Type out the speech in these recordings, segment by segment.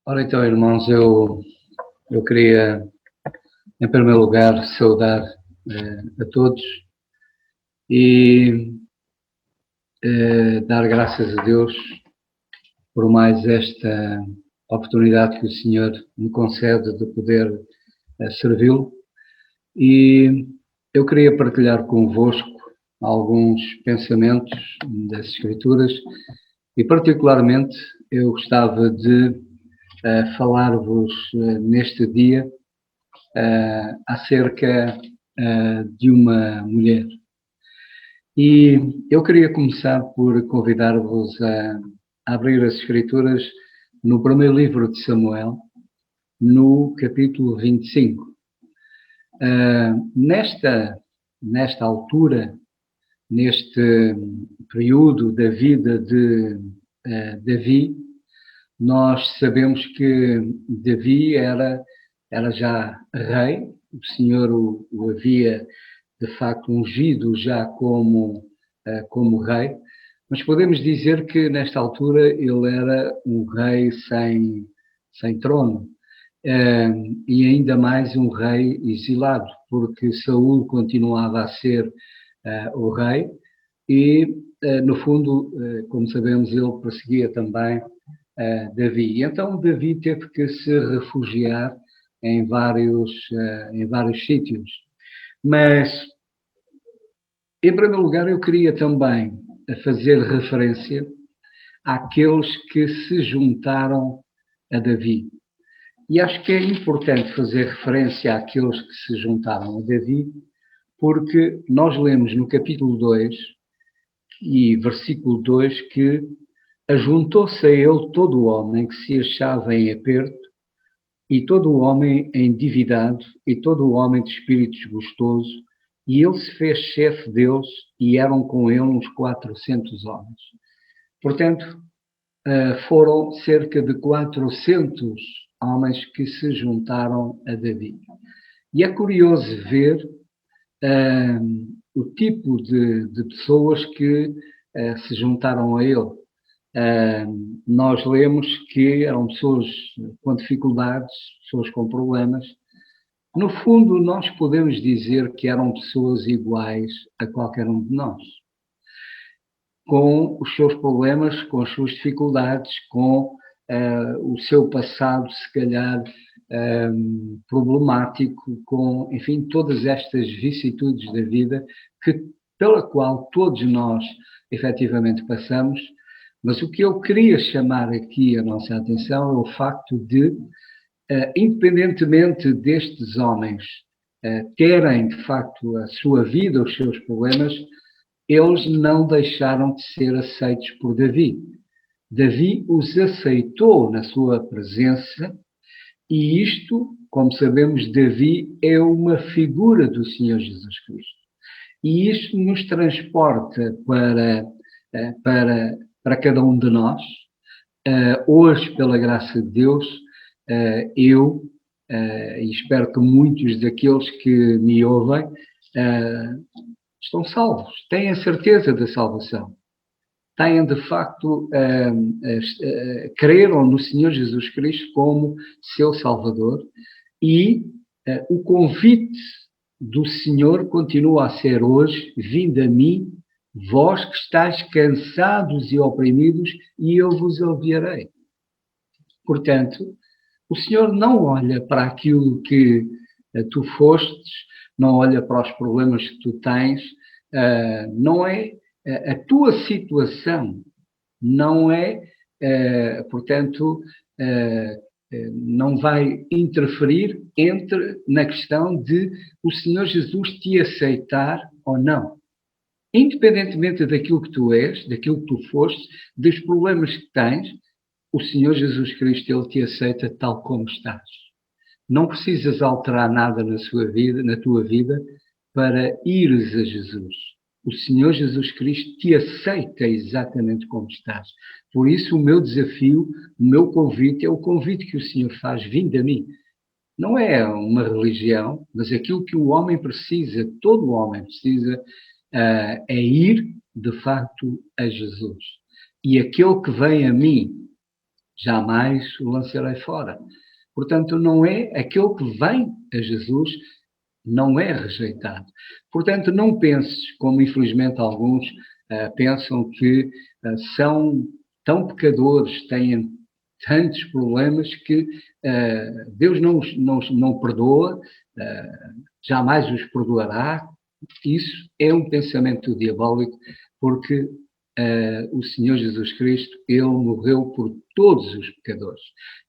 Ora então, irmãos, eu queria, em primeiro lugar, saudar a todos e dar graças a Deus por mais esta oportunidade que o Senhor me concede de poder servi-lo. E eu queria partilhar convosco alguns pensamentos das Escrituras e, particularmente, eu gostava de falar-vos neste dia acerca de uma mulher. E eu queria começar por convidar-vos a abrir as Escrituras no primeiro livro de Samuel, no capítulo 25. Nesta altura, neste período da vida de Davi, nós sabemos que Davi era já rei, o Senhor o havia de facto ungido já como rei, mas podemos dizer que nesta altura ele era um rei sem trono, e ainda mais um rei exilado, porque Saul continuava a ser o rei e, no fundo, como sabemos, ele perseguia também Davi. E então Davi teve que se refugiar em vários sítios. Mas, em primeiro lugar, eu queria também fazer referência àqueles que se juntaram a Davi. E acho que é importante fazer referência àqueles que se juntaram a Davi, porque nós lemos no capítulo 2 e versículo 2 que ajuntou-se a ele todo o homem que se achava em aperto, e todo o homem endividado, e todo o homem de espírito desgostoso, e ele se fez chefe deles, e eram com ele uns 400 homens. Portanto, foram cerca de 400 homens que se juntaram a Davi. E é curioso ver o tipo de pessoas que se juntaram a ele. Nós lemos que eram pessoas com dificuldades, pessoas com problemas. No fundo, nós podemos dizer que eram pessoas iguais a qualquer um de nós, com os seus problemas, com as suas dificuldades, com o seu passado, se calhar, problemático, com, enfim, todas estas vicissitudes da vida pela qual todos nós, efetivamente, passamos. Mas o que eu queria chamar aqui a nossa atenção é o facto de, independentemente destes homens terem, de facto, a sua vida, os seus problemas, eles não deixaram de ser aceitos por Davi. Davi os aceitou na sua presença, e isto, como sabemos, Davi é uma figura do Senhor Jesus Cristo. E isto nos transporta para cada um de nós. Hoje, pela graça de Deus, eu, e espero que muitos daqueles que me ouvem, estão salvos, têm a certeza da salvação. Têm, de facto, creram no Senhor Jesus Cristo como seu Salvador, e o convite do Senhor continua a ser hoje: vinde a mim, vós que estáis cansados e oprimidos, e eu vos aliviarei. Portanto, o Senhor não olha para aquilo que tu fostes, não olha para os problemas que tu tens, não é a tua situação, não é, portanto, não vai interferir na questão de o Senhor Jesus te aceitar ou não. Independentemente daquilo que tu és, daquilo que tu foste, dos problemas que tens, o Senhor Jesus Cristo, Ele te aceita tal como estás. Não precisas alterar nada na tua vida, para ires a Jesus. O Senhor Jesus Cristo te aceita exatamente como estás. Por isso, o meu desafio, o meu convite, é o convite que o Senhor faz: vinde a mim. Não é uma religião, mas aquilo que o homem precisa, todo o homem precisa, é ir, de facto, a Jesus. E aquele que vem a mim, jamais o lançarei fora. Portanto, não é aquele que vem a Jesus, não é rejeitado. Portanto, não penses, como infelizmente alguns pensam, que são tão pecadores, têm tantos problemas que Deus não perdoa, jamais os perdoará. Isso é um pensamento diabólico, porque o Senhor Jesus Cristo, Ele morreu por todos os pecadores.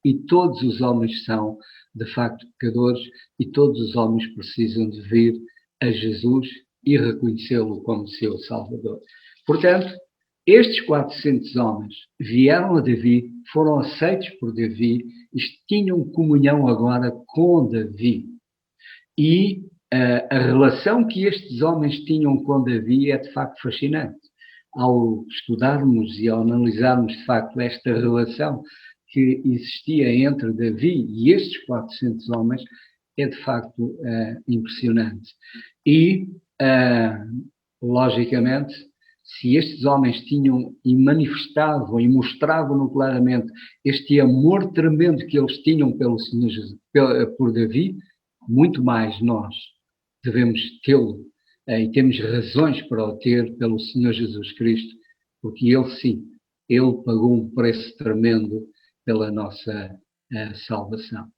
E todos os homens são, de facto, pecadores, e todos os homens precisam de vir a Jesus e reconhecê-lo como seu Salvador. Portanto, estes 400 homens vieram a Davi, foram aceitos por Davi, e tinham comunhão agora com Davi. E a relação que estes homens tinham com Davi é de facto fascinante. Ao estudarmos e ao analisarmos de facto esta relação que existia entre Davi e estes 400 homens, é de facto impressionante. E, logicamente, se estes homens tinham e manifestavam e mostravam claramente este amor tremendo que eles tinham pelo Senhor Jesus, por Davi, muito mais nós devemos tê-lo e temos razões para o ter pelo Senhor Jesus Cristo, porque Ele sim, Ele pagou um preço tremendo pela nossa salvação.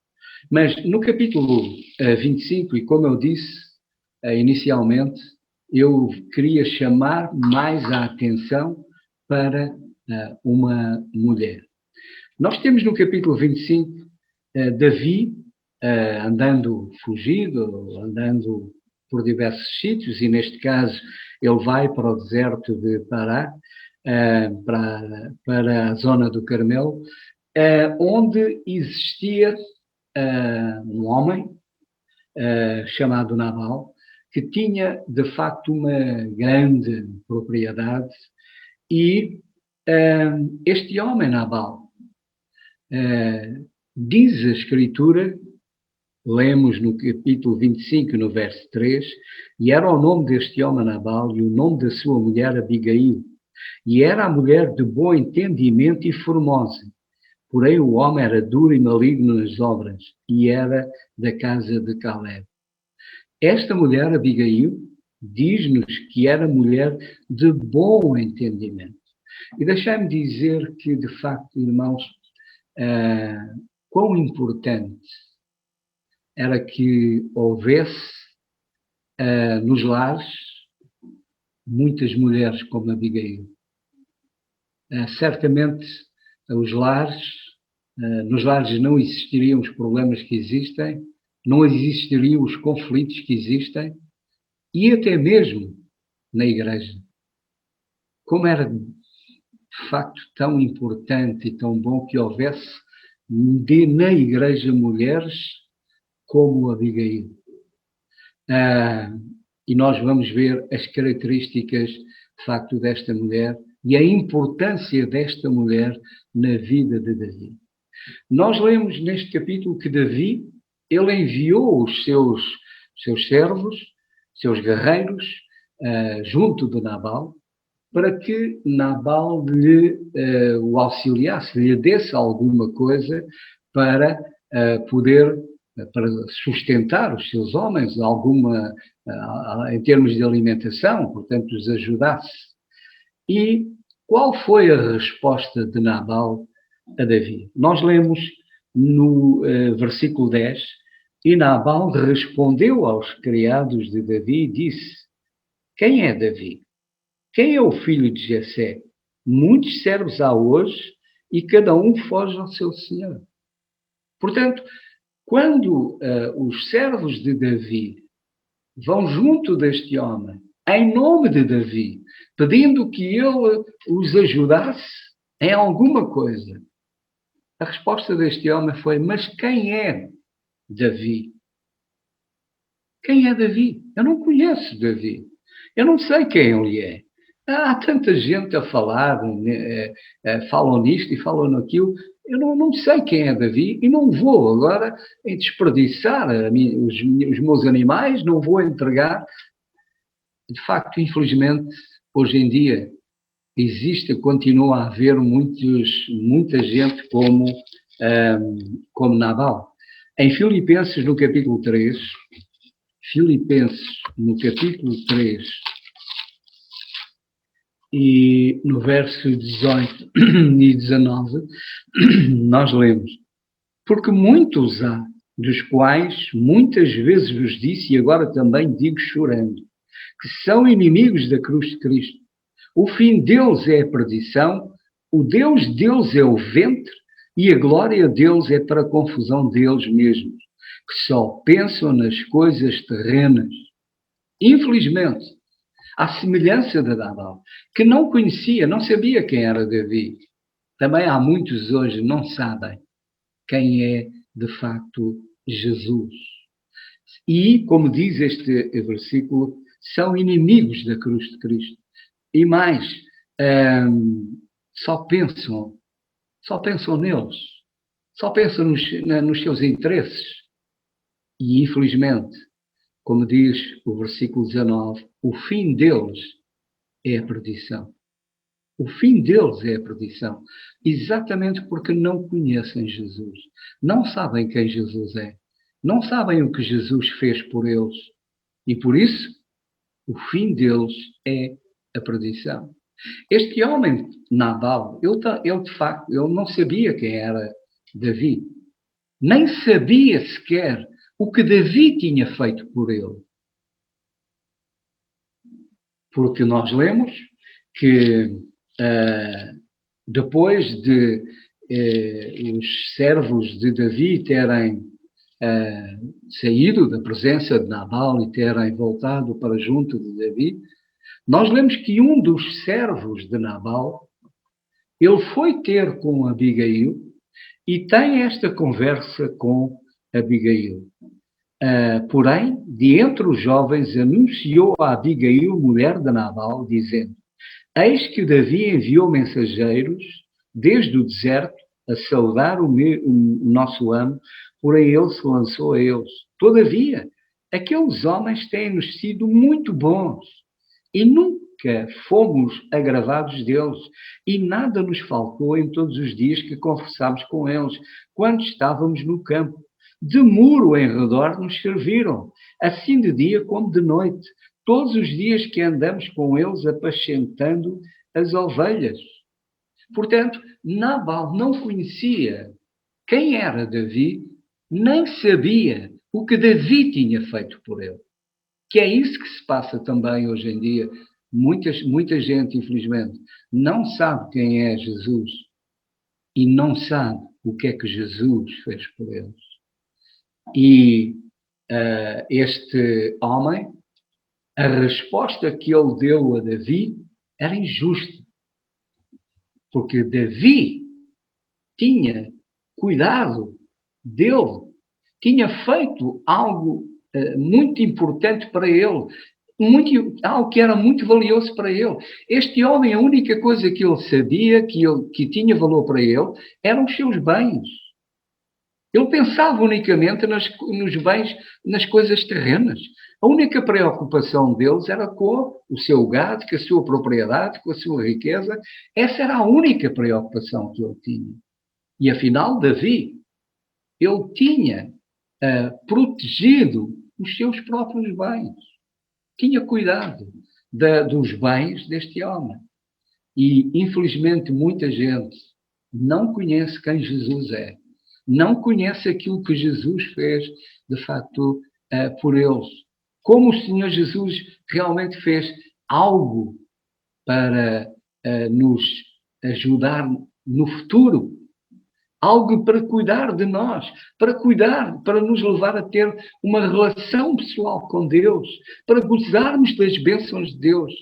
Mas no capítulo 25, e como eu disse inicialmente, eu queria chamar mais a atenção para uma mulher. Nós temos no capítulo 25 Davi andando fugido, andando por diversos sítios, e neste caso ele vai para o deserto de Pará, para a zona do Carmelo, onde existia um homem chamado Nabal, que tinha de facto uma grande propriedade, e este homem Nabal, diz a Escritura, lemos no capítulo 25, no verso 3, e era o nome deste homem Nabal e o nome da sua mulher Abigail, e era a mulher de bom entendimento e formosa. Porém o homem era duro e maligno nas obras, e era da casa de Caleb. Esta mulher, Abigail, diz-nos que era mulher de bom entendimento. E deixai-me dizer que, de facto, irmãos, quão importante era que houvesse nos lares muitas mulheres como Abigail. Certamente nos lares não existiriam os problemas que existem, não existiriam os conflitos que existem, e até mesmo na igreja. Como era de facto tão importante e tão bom que houvesse na igreja mulheres como Abigail. E nós vamos ver as características de facto desta mulher e a importância desta mulher na vida de Davi. Nós lemos neste capítulo que Davi, ele enviou os seus servos, seus guerreiros, junto de Nabal, para que Nabal o auxiliasse, lhe desse alguma coisa para para sustentar os seus homens, em termos de alimentação, portanto, os ajudasse. E qual foi a resposta de Nabal a Davi? Nós lemos no versículo 10, e Nabal respondeu aos criados de Davi e disse: quem é Davi? Quem é o filho de Jessé? Muitos servos há hoje e cada um foge ao seu senhor. Portanto, quando os servos de Davi vão junto deste homem, em nome de Davi, pedindo que ele os ajudasse em alguma coisa, a resposta deste homem foi: mas quem é Davi? Quem é Davi? Eu não conheço Davi. Eu não sei quem ele é. Há tanta gente a falar, falam nisto e falam naquilo. Eu não sei quem é Davi e não vou agora desperdiçar os meus animais, não vou entregar. De facto, infelizmente, hoje em dia, continua a haver muita gente como Nabal. Em Filipenses, no capítulo 3, e no verso 18 e 19, nós lemos: porque muitos há, dos quais muitas vezes vos disse, e agora também digo chorando, que são inimigos da cruz de Cristo. O fim deles é a perdição, o Deus deles é o ventre, e a glória deles é para a confusão deles mesmos, que só pensam nas coisas terrenas. Infelizmente, à semelhança de Nabal, que não conhecia, não sabia quem era Davi. Também há muitos hoje que não sabem quem é de facto Jesus. E, como diz este versículo, são inimigos da cruz de Cristo. E mais, só pensam neles, só pensam nos seus interesses. E, infelizmente, como diz o versículo 19, o fim deles é a perdição. O fim deles é a perdição, exatamente porque não conhecem Jesus, não sabem quem Jesus é, não sabem o que Jesus fez por eles. E por isso, o fim deles é a perdição. Este homem, Nabal, ele de facto, ele não sabia quem era Davi, nem sabia sequer o que Davi tinha feito por ele. Porque nós lemos que depois de os servos de Davi terem saído da presença de Nabal e terem voltado para junto de Davi, nós lemos que um dos servos de Nabal, ele foi ter com Abigail e tem esta conversa com Abigail. Porém, de entre os jovens, anunciou a Abigail, mulher de Nabal, dizendo: eis que Davi enviou mensageiros desde o deserto a saudar o nosso amo, porém ele se lançou a eles. Todavia, aqueles homens têm-nos sido muito bons e nunca fomos agravados deles, e nada nos faltou em todos os dias que conversámos com eles, quando estávamos no campo. De muro em redor nos serviram, assim de dia como de noite, todos os dias que andamos com eles apacentando as ovelhas. Portanto, Nabal não conhecia quem era Davi, nem sabia o que Davi tinha feito por ele. Que é isso que se passa também hoje em dia. Muita gente, infelizmente, não sabe quem é Jesus e não sabe o que é que Jesus fez por eles. E este homem, a resposta que ele deu a Davi era injusta, porque Davi tinha cuidado dele, tinha feito algo muito importante para ele, algo que era muito valioso para ele. Este homem, a única coisa que ele sabia, que tinha valor para ele, eram os seus bens. Ele pensava unicamente nos bens, nas coisas terrenas. A única preocupação deles era com o seu gado, com a sua propriedade, com a sua riqueza. Essa era a única preocupação que ele tinha. E afinal, Davi, ele tinha protegido os seus próprios bens. Tinha cuidado dos bens deste homem. E, infelizmente, muita gente não conhece quem Jesus é. Não conhece aquilo que Jesus fez, de facto, por eles. Como o Senhor Jesus realmente fez algo para nos ajudar no futuro. Algo para cuidar de nós, para nos levar a ter uma relação pessoal com Deus, para gozarmos das bênçãos de Deus.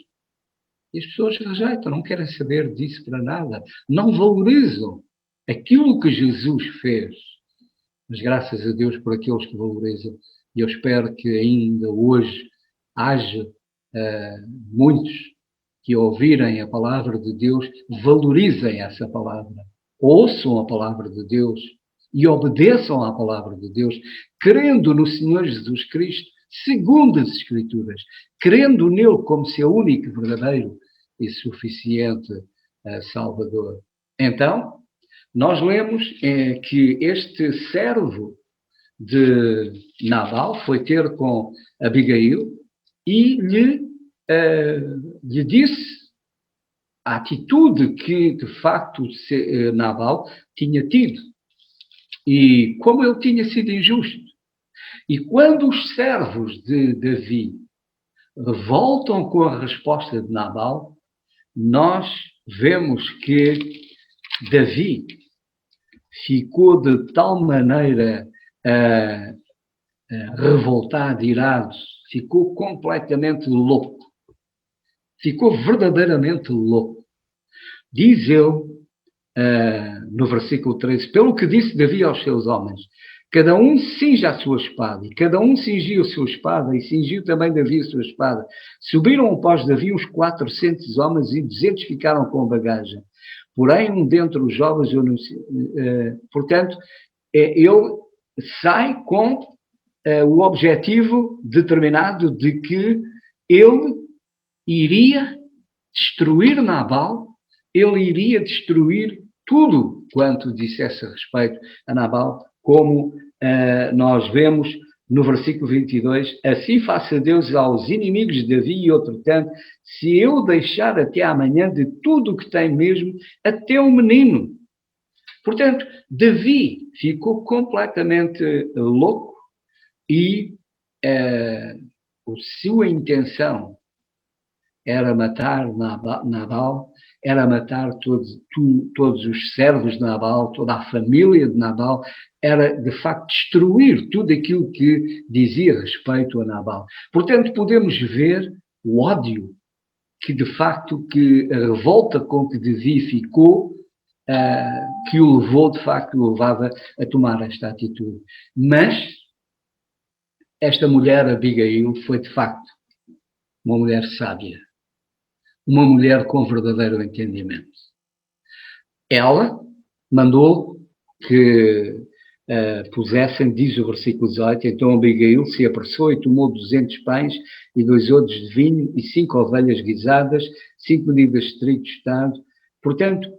E as pessoas rejeitam, não querem saber disso para nada. Não valorizam aquilo que Jesus fez. Mas graças a Deus por aqueles que valorizam. E eu espero que ainda hoje haja muitos que ouvirem a palavra de Deus, valorizem essa palavra. Ouçam a palavra de Deus e obedeçam à palavra de Deus, crendo no Senhor Jesus Cristo, segundo as Escrituras, crendo nele como seu único verdadeiro e suficiente Salvador. Então, nós lemos que este servo de Nabal foi ter com Abigail e lhe disse a atitude que, de facto, Nabal tinha tido e como ele tinha sido injusto. E quando os servos de Davi voltam com a resposta de Nabal, nós vemos que Davi ficou de tal maneira revoltado, irado, ficou completamente louco. Ficou verdadeiramente louco. Diz ele, no versículo 13, pelo que disse Davi aos seus homens, cada um cinja a sua espada, e cada um cingiu a sua espada, e cingiu também Davi a sua espada. Subiram após Davi uns 400 homens, e 200 ficaram com bagagem. Porém, um dentre os jovens, portanto, ele sai com o objetivo determinado de que ele iria destruir Nabal, ele iria destruir tudo quanto dissesse a respeito a Nabal, como nós vemos no versículo 22, assim faça Deus aos inimigos de Davi e outro tanto, se eu deixar até amanhã de tudo o que tem mesmo, até o menino. Portanto, Davi ficou completamente louco e a sua intenção era matar Nabal, era matar todos os servos de Nabal, toda a família de Nabal, era de facto destruir tudo aquilo que dizia respeito a Nabal. Portanto, podemos ver o ódio que de facto, que a revolta com que Davi ficou, que o levou, de facto, o levava a tomar esta atitude. Mas esta mulher, Abigail, foi de facto uma mulher sábia, uma mulher com verdadeiro entendimento. Ela mandou que pusessem, diz o versículo 18, então Abigail se apressou e tomou 200 pães e 2 odres de vinho e 5 ovelhas guisadas, 5 medidas de trigo tostado. Portanto,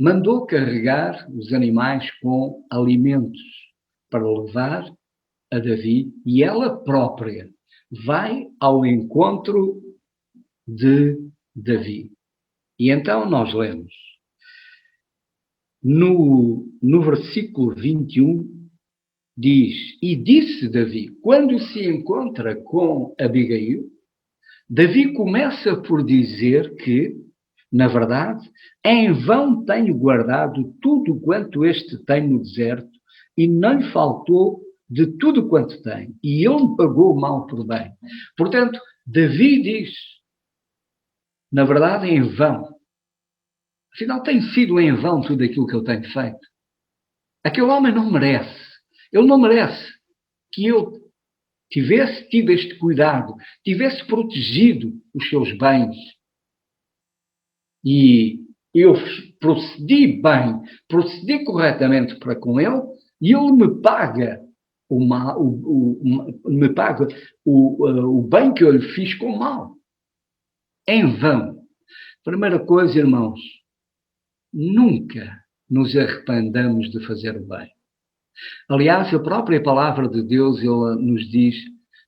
mandou carregar os animais com alimentos para levar a Davi e ela própria vai ao encontro de Davi. E então nós lemos no versículo 21, diz, e disse Davi, quando se encontra com Abigail, Davi começa por dizer que, na verdade, em vão tenho guardado tudo quanto este tem no deserto e não lhe faltou de tudo quanto tem. E ele me pagou mal por bem. Portanto, Davi diz, na verdade, em vão. Afinal, tem sido em vão tudo aquilo que eu tenho feito. Aquele homem não merece. Ele não merece que eu tivesse tido este cuidado, tivesse protegido os seus bens. E eu procedi bem, procedi corretamente para com ele, e ele me paga me paga o bem que eu lhe fiz com o mal. Em vão. Primeira coisa, irmãos, nunca nos arrependamos de fazer o bem. Aliás, a própria palavra de Deus ela nos diz,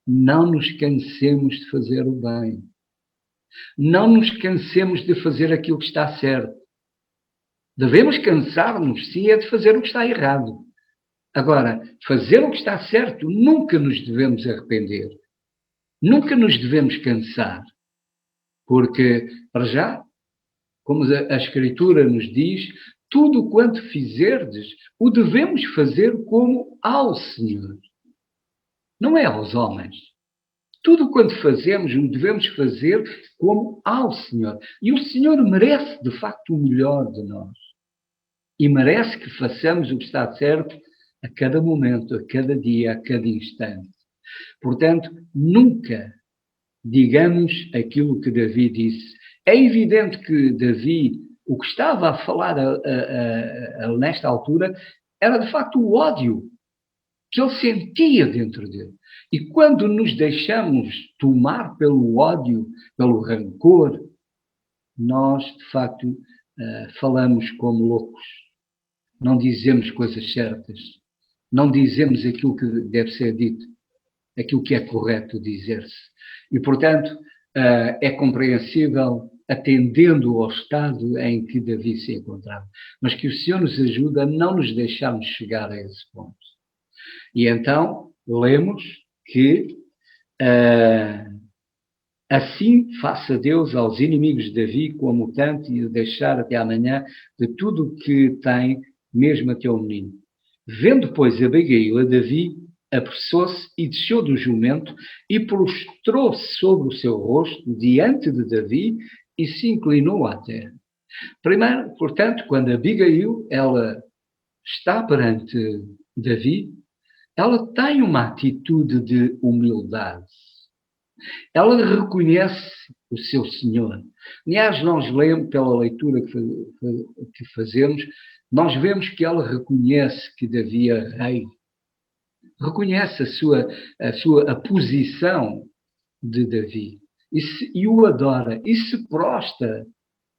não nos cansemos de fazer o bem. Não nos cansemos de fazer aquilo que está certo. Devemos cansar-nos, sim, é de fazer o que está errado. Agora, fazer o que está certo, nunca nos devemos arrepender. Nunca nos devemos cansar. Porque, para já, como a Escritura nos diz, tudo quanto fizerdes, o devemos fazer como ao Senhor. Não é aos homens. Tudo quanto fazemos, o devemos fazer como ao Senhor. E o Senhor merece, de facto, o melhor de nós. E merece que façamos o que está certo a cada momento, a cada dia, a cada instante. Portanto, nunca digamos aquilo que Davi disse. É evidente que Davi, o que estava a falar nesta altura, era de facto o ódio que ele sentia dentro dele. E quando nos deixamos tomar pelo ódio, pelo rancor, nós, de facto, falamos como loucos, não dizemos coisas certas, não dizemos aquilo que deve ser dito, aquilo que é correto dizer-se. E, portanto, é compreensível, atendendo ao estado em que Davi se encontrava. Mas que o Senhor nos ajude a não nos deixarmos chegar a esse ponto. E então, lemos que assim faça Deus aos inimigos de Davi como o tanto e o deixar até amanhã de tudo o que tem, mesmo até o menino. Vendo, pois, Abigail a Davi, apressou-se e desceu do jumento e prostrou-se sobre o seu rosto diante de Davi e se inclinou à terra. Primeiro, portanto, quando Abigail ela está perante Davi, ela tem uma atitude de humildade. Ela reconhece o seu Senhor. Aliás, nós lemos, pela leitura que fazemos, nós vemos que ela reconhece que Davi é rei. Reconhece a posição de Davi. E o adora. E se prostra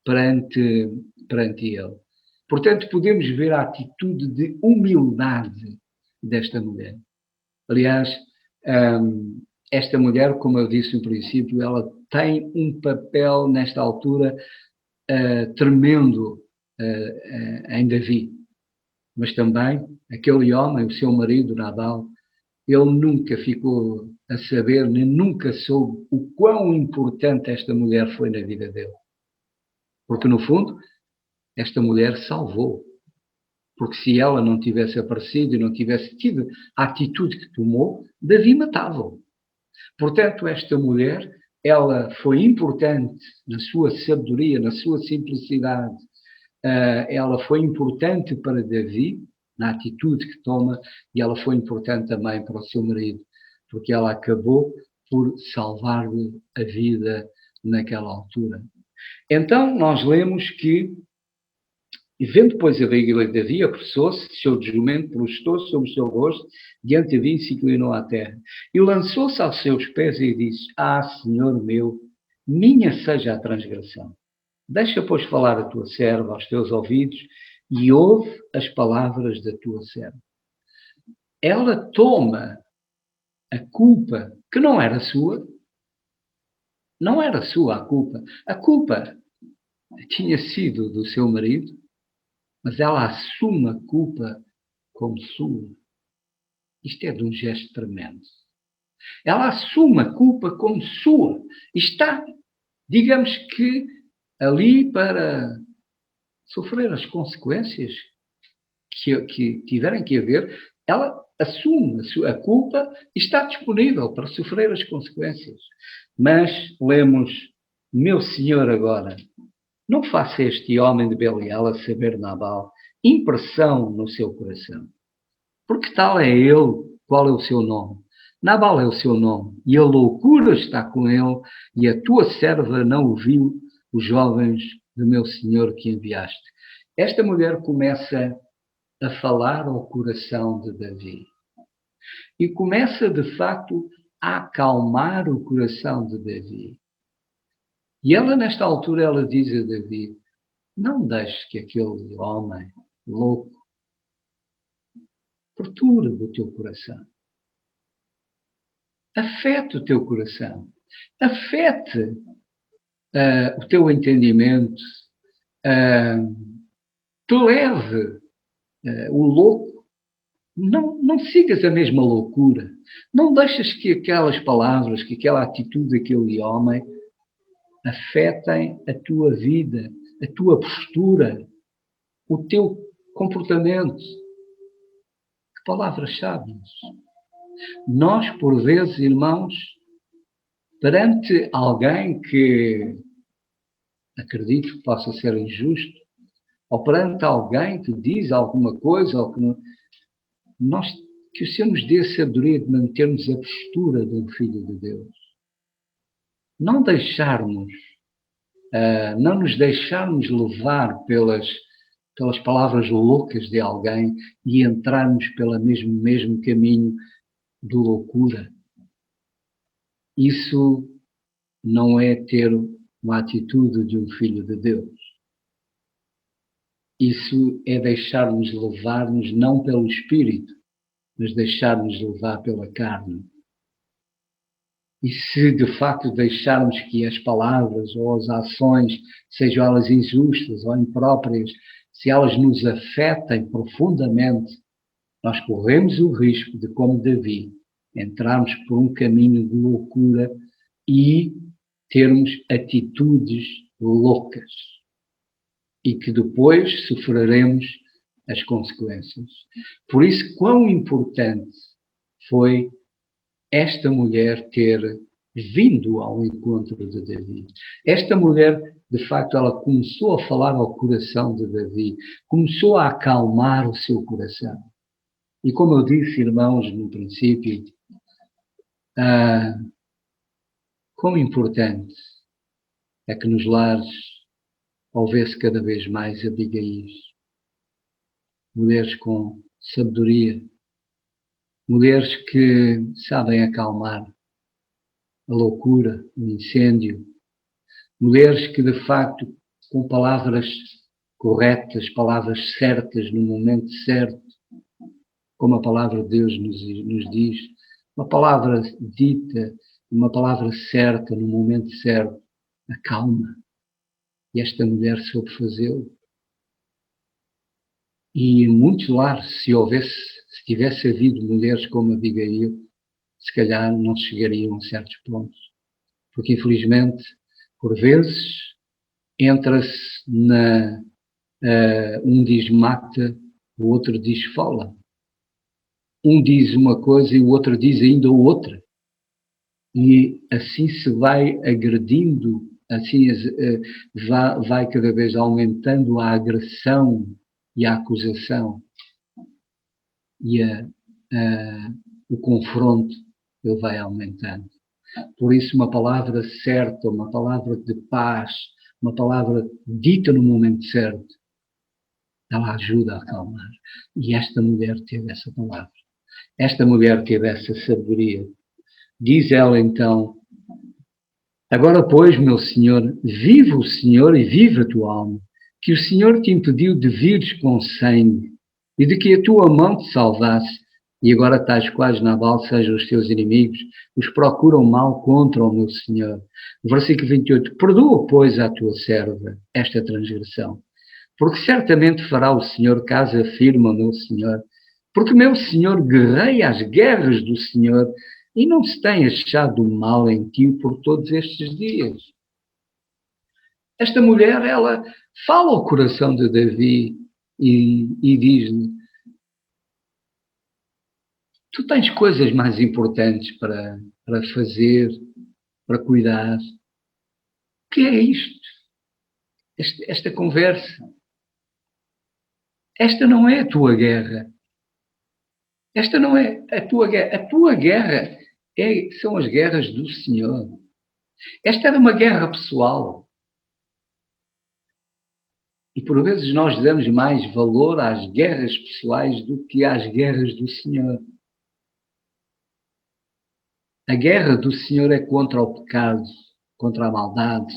perante ele. Portanto, podemos ver a atitude de humildade desta mulher. Aliás, esta mulher, como eu disse no princípio, ela tem um papel, nesta altura, tremendo em Davi. Mas também, aquele homem, o seu marido, Nabal, ele nunca ficou a saber, nem nunca soube o quão importante esta mulher foi na vida dele. Porque, no fundo, esta mulher salvou. Porque se ela não tivesse aparecido e não tivesse tido a atitude que tomou, Davi matava-o. Portanto, esta mulher, ela foi importante na sua sabedoria, na sua simplicidade. Ela foi importante para Davi, na atitude que toma, e ela foi importante também para o seu marido, porque ela acabou por salvar-lhe a vida naquela altura. Então, nós lemos que, e vendo, pois, Abigail de Davi, apressou-se, desceu do jumento, prostrou-se sobre o seu rosto, diante de Davi, e se inclinou à terra. E lançou-se aos seus pés e disse: Senhor meu, minha seja a transgressão. Deixa, pois, falar a tua serva aos teus ouvidos e ouve as palavras da tua serva. Ela toma a culpa, que não era sua, não era sua a culpa tinha sido do seu marido, mas ela assume a culpa como sua. Isto é de um gesto tremendo. Ela assume a culpa como sua. Está, digamos que, ali para sofrer as consequências que tiverem que haver. Ela assume a culpa e está disponível para sofrer as consequências. Mas lemos: meu Senhor agora, não faça este homem de Belial a saber Nabal impressão no seu coração. Porque tal é ele, qual é o seu nome? Nabal é o seu nome, e a loucura está com ele, e a tua serva não ouviu os jovens do meu Senhor que enviaste. Esta mulher começa a falar ao coração de Davi. E começa, de facto, a acalmar o coração de Davi. E ela, nesta altura, ela diz a Davi: não deixes que aquele homem louco perturbe o teu coração. Afete o teu coração. Afete o teu entendimento. Te leve o louco. Não sigas a mesma loucura. Não deixes que aquelas palavras, que aquela atitude daquele homem afetem a tua vida, a tua postura, o teu comportamento. Que palavras sábias. Nós, por vezes, irmãos, perante alguém que acredito que possa ser injusto, ou perante alguém que diz alguma coisa, ou que o Senhor nos dê a sabedoria de mantermos a postura de um filho de Deus. Não nos deixarmos levar pelas palavras loucas de alguém e entrarmos pelo mesmo caminho de loucura. Isso não é ter uma atitude de um filho de Deus. Isso é deixar-nos levar-nos não pelo Espírito, mas deixar-nos levar pela carne. E se de facto deixarmos que as palavras ou as ações, sejam elas injustas ou impróprias, se elas nos afetem profundamente, nós corremos o risco de, como Davi, entrarmos por um caminho de loucura e termos atitudes loucas. E que depois sofreremos as consequências. Por isso, quão importante foi esta mulher ter vindo ao encontro de Davi. Esta mulher, de facto, ela começou a falar ao coração de Davi, começou a acalmar o seu coração. E como eu disse, irmãos, no princípio, quão importante é que nos lares houvesse cada vez mais Abigaís, mulheres com sabedoria, mulheres que sabem acalmar a loucura, o incêndio, mulheres que de facto, com palavras corretas, palavras certas no momento certo, como a palavra de Deus nos diz, uma palavra dita, uma palavra certa no momento certo, acalma. E esta mulher soube fazê-lo. E em muitos lares, se tivesse havido mulheres como Abigail, se calhar não chegariam a certos pontos. Porque, infelizmente, por vezes, entra-se um diz mata, o outro diz fala. Um diz uma coisa e o outro diz ainda outra. E assim se vai agredindo, assim vai cada vez aumentando a agressão e a acusação e o confronto, ele vai aumentando. Por isso, uma palavra certa, uma palavra de paz, uma palavra dita no momento certo, ela ajuda a acalmar. E esta mulher teve essa palavra. Esta mulher teve essa sabedoria. Diz ela então: agora, pois, meu Senhor, vive o Senhor e vive a tua alma, que o Senhor te impediu de vires com sangue e de que a tua mão te salvasse, e agora tais quais Nabal sejam os teus inimigos, os procuram mal contra o meu Senhor. Versículo 28. Perdoa, pois, à tua serva esta transgressão, porque certamente fará o Senhor caso afirma o meu Senhor, porque meu Senhor guerreia as guerras do Senhor e não se tem achado mal em ti por todos estes dias. Esta mulher, ela fala ao coração de Davi e diz-lhe: tu tens coisas mais importantes para fazer, para cuidar. O que é isto? Esta conversa. Esta não é a tua guerra. Esta não é a tua guerra. A tua guerra são as guerras do Senhor. Esta era uma guerra pessoal. E por vezes nós damos mais valor às guerras pessoais do que às guerras do Senhor. A guerra do Senhor é contra o pecado, contra a maldade,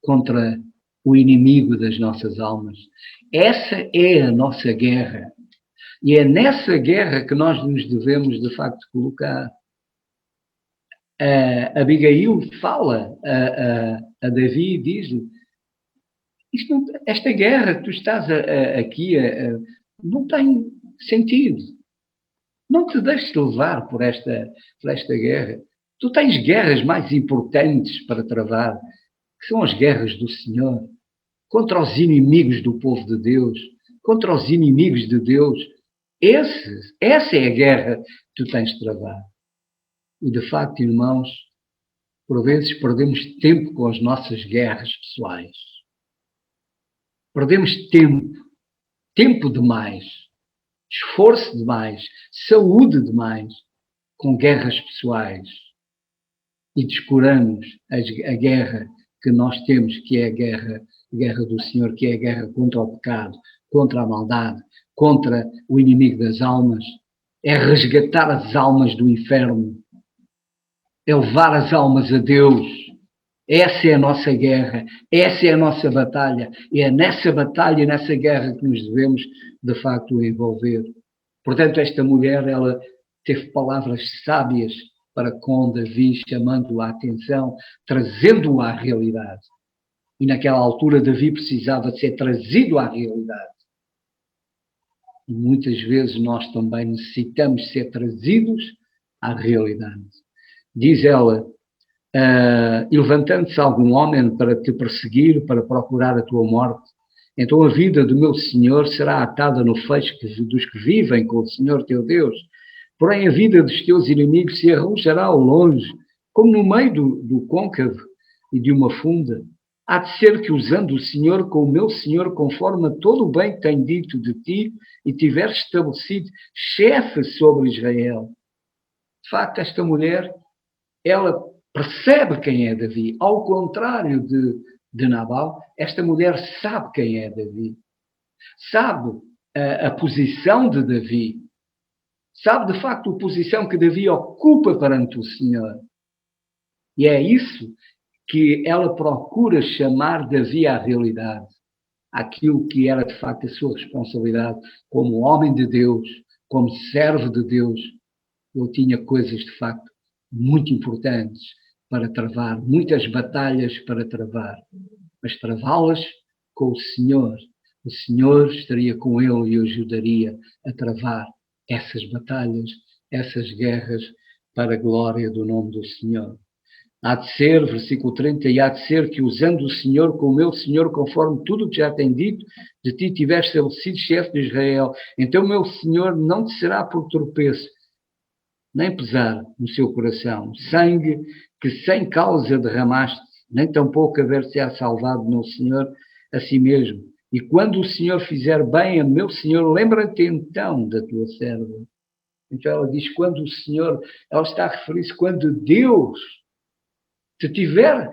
contra o inimigo das nossas almas. Essa é a nossa guerra. E é nessa guerra que nós nos devemos, de facto, colocar. Abigail fala a Davi e diz-lhe: esta guerra que tu estás aqui não tem sentido. Não te deixes levar por esta guerra. Tu tens guerras mais importantes para travar, que são as guerras do Senhor, contra os inimigos do povo de Deus, contra os inimigos de Deus. Essa é a guerra que tu tens de travar. E, de facto, irmãos, por vezes perdemos tempo com as nossas guerras pessoais. Perdemos tempo demais, esforço demais, saúde demais, com guerras pessoais. E descuramos a guerra que nós temos, que é a guerra do Senhor, que é a guerra contra o pecado, contra a maldade, contra o inimigo das almas. É resgatar as almas do inferno. É levar as almas a Deus. Essa é a nossa guerra, essa é a nossa batalha, é nessa batalha e nessa guerra que nos devemos, de facto, envolver. Portanto, esta mulher, ela teve palavras sábias para com Davi, chamando-o à atenção, trazendo-o à realidade. E naquela altura, Davi precisava de ser trazido à realidade. E muitas vezes nós também necessitamos ser trazidos à realidade. Diz ela, e levantando-se algum homem para te perseguir, para procurar a tua morte, então a vida do meu Senhor será atada no feixe dos que vivem com o Senhor teu Deus. Porém a vida dos teus inimigos se arrojará ao longe, como no meio do côncavo e de uma funda. Há de ser que, usando o Senhor com o meu Senhor, conforme a todo o bem que tenho dito de ti, e tiveres estabelecido chefe sobre Israel. De facto, esta mulher, ela percebe quem é Davi. Ao contrário de Nabal, esta mulher sabe quem é Davi. Sabe a posição de Davi. Sabe, de facto, a posição que Davi ocupa perante o Senhor. E é isso que ela procura chamar Davi à realidade. Aquilo que era, de facto, a sua responsabilidade como homem de Deus, como servo de Deus. Ele tinha coisas, de facto, muito importantes para travar, muitas batalhas para travar, mas travá-las com o Senhor. O Senhor estaria com ele e o ajudaria a travar essas batalhas, essas guerras, para a glória do nome do Senhor. Há de ser, versículo 30, e há de ser que, usando o Senhor com o meu Senhor, conforme tudo o que já tem dito, de ti tiveste estabelecido chefe de Israel, então o meu Senhor não te será por tropeço, nem pesar no seu coração, sangue que sem causa derramaste, nem tampouco haver-se-á salvado no Senhor a si mesmo. E quando o Senhor fizer bem a meu Senhor, lembra-te então da tua serva. Então ela diz, quando o Senhor, ela está a referir-se, quando Deus te tiver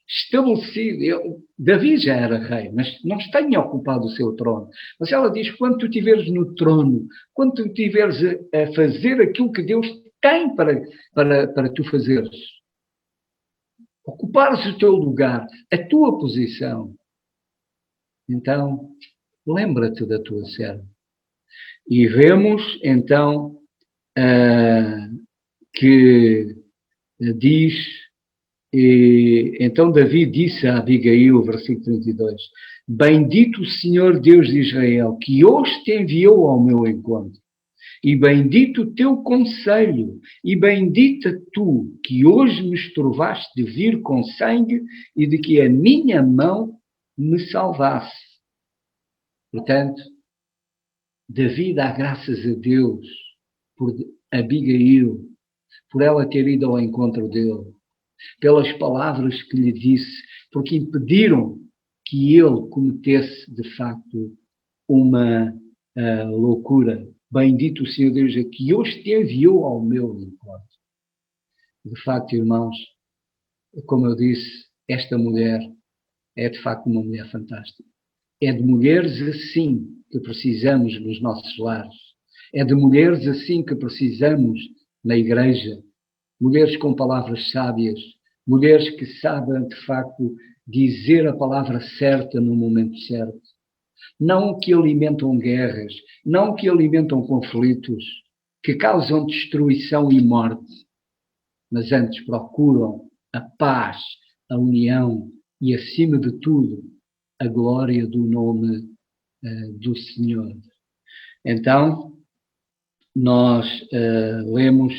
estabelecido, Davi já era rei, mas não tenha ocupado o seu trono. Mas ela diz, quando tu estiveres no trono, quando tu estiveres a fazer aquilo que Deus tem para tu fazeres, ocupares o teu lugar, a tua posição, então lembra-te da tua serva. E vemos, então, que diz, então Davi disse a Abigail, versículo 32, bendito o Senhor Deus de Israel, que hoje te enviou ao meu encontro, e bendito o teu conselho, e bendita tu, que hoje me estrovaste de vir com sangue, e de que a minha mão me salvasse. Portanto, Davi dá graças a Deus por Abigail, por ela ter ido ao encontro dele, pelas palavras que lhe disse, porque impediram que ele cometesse, de facto, uma loucura. Bendito o Senhor Deus, que hoje te enviou ao meu encontro. De facto, irmãos, como eu disse, esta mulher é, de facto, uma mulher fantástica. É de mulheres assim que precisamos nos nossos lares. É de mulheres assim que precisamos na igreja. Mulheres com palavras sábias, mulheres que sabem, de facto, dizer a palavra certa no momento certo. Não que alimentam guerras, não que alimentam conflitos, que causam destruição e morte, mas antes procuram a paz, a união e, acima de tudo, a glória do nome do Senhor. Então, nós lemos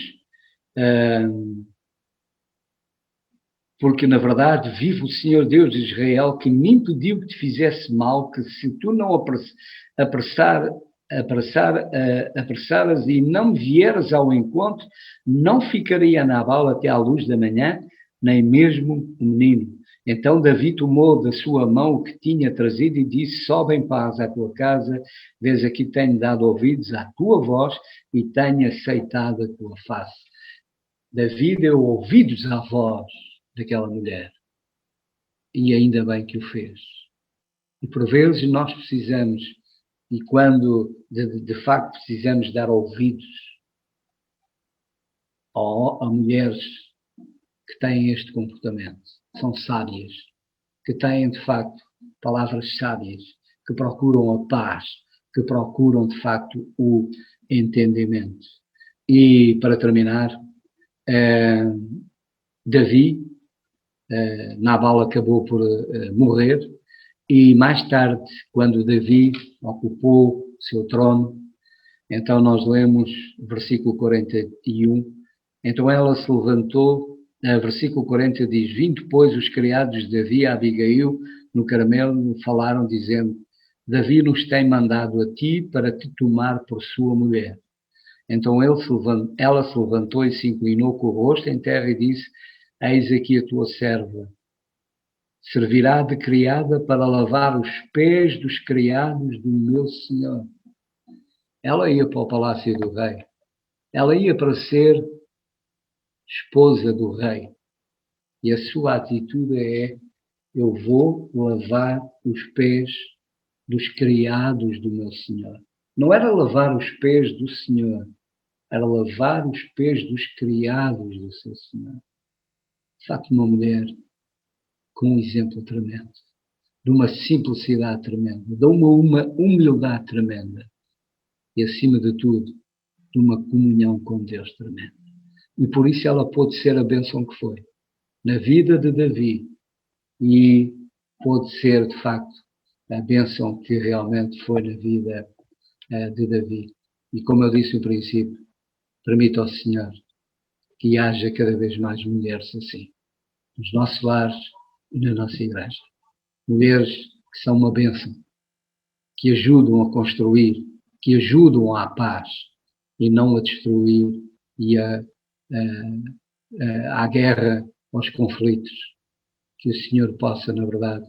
porque, na verdade, vive o Senhor Deus de Israel, que me impediu que te fizesse mal, que se tu não apressaras e não vieras ao encontro, não ficaria Nabal até à luz da manhã, nem mesmo o menino. Então Davi tomou da sua mão o que tinha trazido e disse, sobe em paz à tua casa, vês aqui tenho dado ouvidos à tua voz e tenho aceitado a tua face. Davi deu ouvidos à voz daquela mulher. E ainda bem que o fez. E por vezes nós precisamos, e quando de facto precisamos dar ouvidos a mulheres que têm este comportamento. são sábias, que têm, de facto, palavras sábias, que procuram a paz, que procuram, de facto, o entendimento. E, para terminar, Davi, Nabal acabou por morrer, e mais tarde, quando Davi ocupou o seu trono, então nós lemos versículo 41, então ela se levantou, versículo 40 diz, vindo depois os criados de Davi a Abigail no Carmelo, falaram dizendo, Davi nos tem mandado a ti para te tomar por sua mulher. Então ela se levantou e se inclinou com o rosto em terra e disse, eis aqui a tua serva, servirá de criada para lavar os pés dos criados do meu senhor. Ela ia para o palácio do rei. Ela ia para ser esposa do rei. E a sua atitude é, eu vou lavar os pés dos criados do meu senhor. Não era lavar os pés do senhor, era lavar os pés dos criados do seu senhor. De facto, uma mulher com um exemplo tremendo, de uma simplicidade tremenda, de uma humildade tremenda e, acima de tudo, de uma comunhão com Deus tremenda. E por isso ela pôde ser a bênção que foi na vida de Davi e pôde ser, de facto, a bênção que realmente foi na vida de Davi. E como eu disse no princípio, permita ao Senhor que haja cada vez mais mulheres assim, nos nossos lares e na nossa igreja. Mulheres que são uma bênção, que ajudam a construir, que ajudam à paz e não a destruir e à guerra, aos conflitos. Que o Senhor possa, na verdade,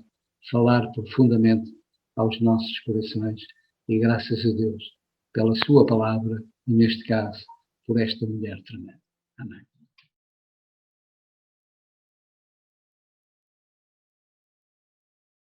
falar profundamente aos nossos corações e graças a Deus pela sua palavra e, neste caso, por esta mulher tremenda. Amém.